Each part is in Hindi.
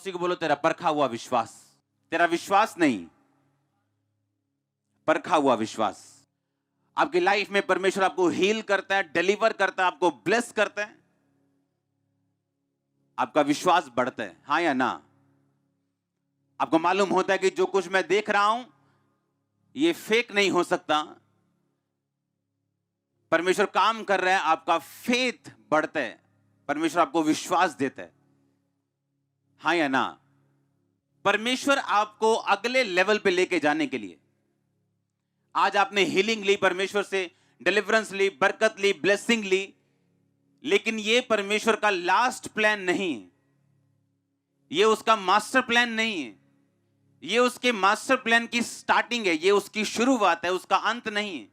पड़ोसी को बोलो तेरा परखा हुआ विश्वास, तेरा विश्वास नहीं, परखा हुआ विश्वास। आपकी लाइफ में परमेश्वर आपको हील करता है, डिलीवर करता है, आपको ब्लेस करता है, आपका विश्वास बढ़ता है, हाँ या ना? आपको मालूम होता है कि जो कुछ मैं देख रहा हूं ये फेक नहीं हो सकता, परमेश्वर काम कर रहा है, आपका फेथ बढ़ता है, परमेश्वर आपको विश्वास देता है, हाँ या ना? परमेश्वर आपको अगले लेवल पे लेके जाने के लिए, आज आपने हीलिंग ली परमेश्वर से, डिलीवरेंस ली, बरकत ली, ब्लेसिंग ली, लेकिन ये परमेश्वर का लास्ट प्लान नहीं है, ये उसका मास्टर प्लान नहीं है, ये उसके मास्टर प्लान की स्टार्टिंग है, ये उसकी शुरुआत है, उसका अंत नहीं है।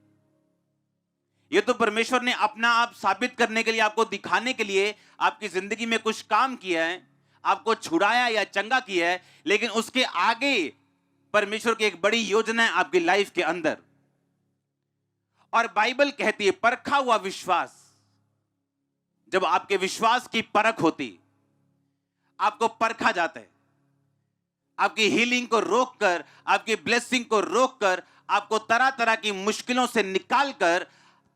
ये तो परमेश्वर ने अपना आप साबित करने के लिए, आपको दिखाने के लिए आपकी जिंदगी में कुछ काम किया है, आपको छुड़ाया या चंगा किया है, लेकिन उसके आगे परमेश्वर की एक बड़ी योजना है आपकी लाइफ के अंदर। और बाइबल कहती है परखा हुआ विश्वास, जब आपके विश्वास की परख होती, आपको परखा जाता है, आपकी हीलिंग को रोककर, आपकी ब्लेसिंग को रोककर, आपको तरह तरह की मुश्किलों से निकालकर,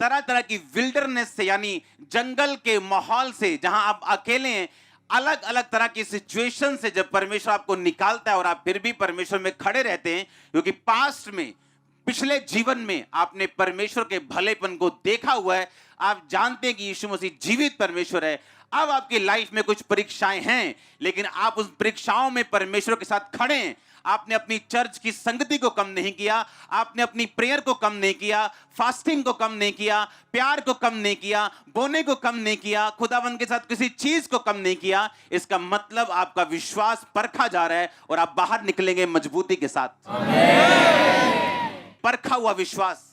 तरह तरह की विल्डरनेस से यानी जंगल के माहौल से, जहां आप अकेले हैं, अलग अलग तरह की सिचुएशन से जब परमेश्वर आपको निकालता है और आप फिर भी परमेश्वर में खड़े रहते हैं, क्योंकि पास्ट में, पिछले जीवन में आपने परमेश्वर के भलेपन को देखा हुआ है, आप जानते हैं कि यीशु मसीह जीवित परमेश्वर है। अब आपकी लाइफ में कुछ परीक्षाएं हैं, लेकिन आप उस परीक्षाओं में परमेश्वर के साथ खड़े हैं। आपने अपनी चर्च की संगति को कम नहीं किया, आपने अपनी प्रेयर को कम नहीं किया, फास्टिंग को कम नहीं किया, प्यार को कम नहीं किया, बोने को कम नहीं किया, खुदावन के साथ किसी चीज को कम नहीं किया। इसका मतलब आपका विश्वास परखा जा रहा है और आप बाहर निकलेंगे मजबूती के साथ। परखा हुआ विश्वास।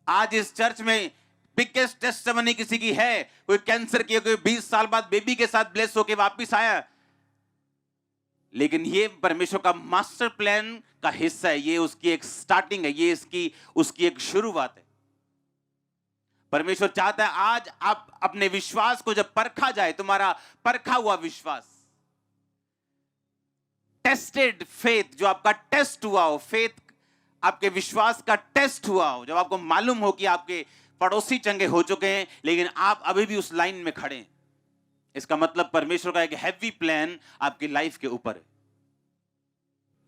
आज इस चर्च में बिगेस्ट टेस्टिमनी किसी की है, कोई कैंसर की, कोई 20 साल बाद बेबी के साथ ब्लेस होके वापस आया, लेकिन ये परमेश्वर का मास्टर प्लान का हिस्सा है, ये उसकी एक स्टार्टिंग है, ये उसकी एक शुरुआत है। परमेश्वर चाहता है आज आप अपने विश्वास को जब परखा जाए, तुम्हारा परखा हुआ विश्वास, टेस्टेड फेथ, जो आपका टेस्ट हुआ हो, फेथ आपके विश्वास का टेस्ट हुआ हो, जब आपको मालूम हो कि आपके पड़ोसी चंगे हो चुके हैं लेकिन आप अभी भी उस लाइन में खड़े हैं, इसका मतलब परमेश्वर का एक हैवी प्लान आपकी लाइफ के ऊपर है।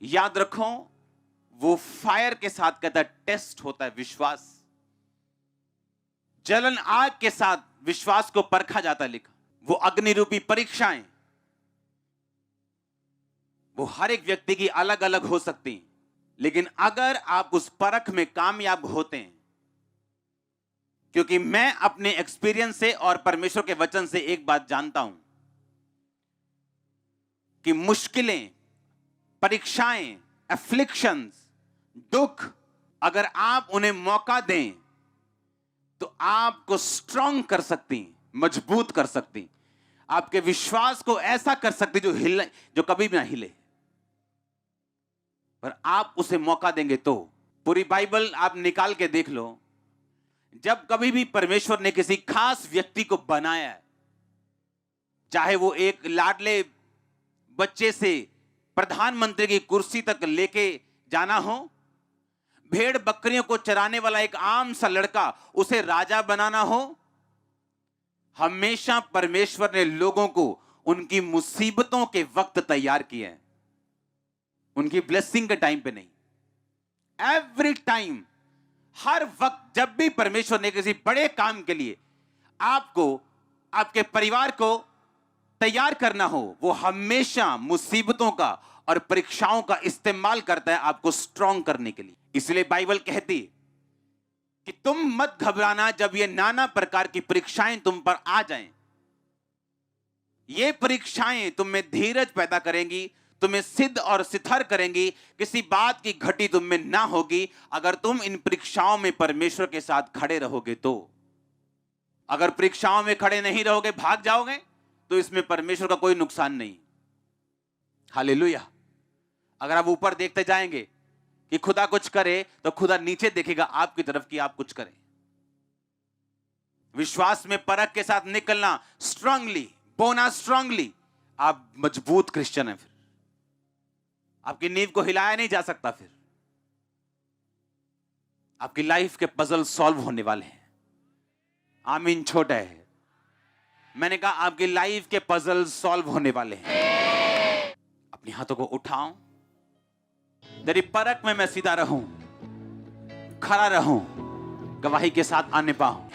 याद रखो, वो फायर के साथ कहता है टेस्ट होता है विश्वास, जलन आग के साथ विश्वास को परखा जाता है लिखा। वो अग्नि रूपी परीक्षाएं, वो हर एक व्यक्ति की अलग अलग हो सकती हैं, लेकिन अगर आप उस परख में कामयाब होते हैं, क्योंकि मैं अपने एक्सपीरियंस से और परमेश्वर के वचन से एक बात जानता हूं कि मुश्किलें, परीक्षाएं, एफ्लिक्शंस, दुख, अगर आप उन्हें मौका दें तो आपको स्ट्रांग कर सकती, मजबूत कर सकती, आपके विश्वास को ऐसा कर सकती जो कभी भी ना हिले। पर आप उसे मौका देंगे तो। पूरी बाइबल आप निकाल के देख लो, जब कभी भी परमेश्वर ने किसी खास व्यक्ति को बनाया है, चाहे वो एक लाडले बच्चे से प्रधानमंत्री की कुर्सी तक लेके जाना हो, भेड़ बकरियों को चराने वाला एक आम सा लड़का उसे राजा बनाना हो, हमेशा परमेश्वर ने लोगों को उनकी मुसीबतों के वक्त तैयार किया है, उनकी ब्लेसिंग के टाइम पे नहीं। एवरी टाइम, हर वक्त जब भी परमेश्वर ने किसी बड़े काम के लिए आपको, आपके परिवार को तैयार करना हो, वो हमेशा मुसीबतों का और परीक्षाओं का इस्तेमाल करता है आपको स्ट्रांग करने के लिए। इसलिए बाइबल कहती है कि तुम मत घबराना जब ये नाना प्रकार की परीक्षाएं तुम पर आ जाएं। ये परीक्षाएं तुम में धीरज पैदा करेंगी, तुम्हें सिद्ध और सिथर करेंगी, किसी बात की घटी तुम में ना होगी अगर तुम इन परीक्षाओं में परमेश्वर के साथ खड़े रहोगे तो। अगर परीक्षाओं में खड़े नहीं रहोगे, भाग जाओगे, तो इसमें परमेश्वर का कोई नुकसान नहीं। हालेलुया। अगर आप ऊपर देखते जाएंगे कि खुदा कुछ करे तो खुदा नीचे देखेगा आपकी तरफ कि आप कुछ करें। विश्वास में परख के साथ निकलना, स्ट्रांगली बोना, स्ट्रांगली आप मजबूत क्रिश्चियन हैं। फिर आपकी नींव को हिलाया नहीं जा सकता। फिर आपकी लाइफ के पजल सॉल्व होने वाले हैं। आमीन। छोटा है, मैंने कहा आपकी लाइफ के पजल सॉल्व होने वाले हैं। अपने हाथों को उठाओ। तेरी परख में मैं सीधा रहूं, खड़ा रहूं, गवाही के साथ आने पाऊं।